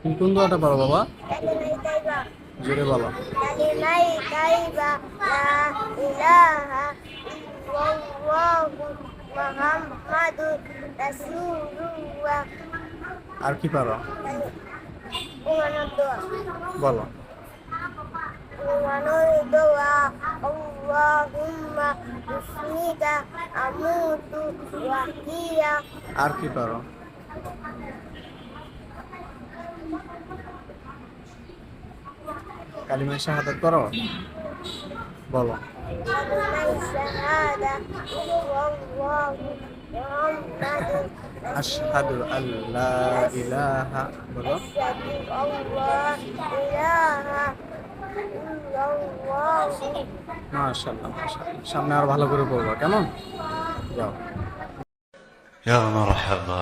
তুমি কোন দোয়াটা পারো বাবা? কালিমাই তাইবা, জোরে বলো। কালিমাই তাইবা, লা ইলাহা ইল্লাল্লাহু মুহাম্মাদুর রাসূলুল্লাহ। আর কি পারো? ঘুমানোর দোয়া, বলো। ঘুমানোর দোয়া, আল্লাহুম্মা বিসমিকা আমুতু ওয়া আহইয়া। আর কি পারো? কালিমা শাহাদাত করো, বলো। কালিমাই শাহাদা ইল্লাল্লাহু মুহাম্মাদুর আশহাদু আল্লা ইলাহা, বলো। আশহাদু আল্লা ইলাহা ইল্লাল্লাহু। মাশাআল্লাহ মাশাআল্লাহ, সামনে আরো ভালো করে পড়বা, কেমন? যাও। يا مرحبا.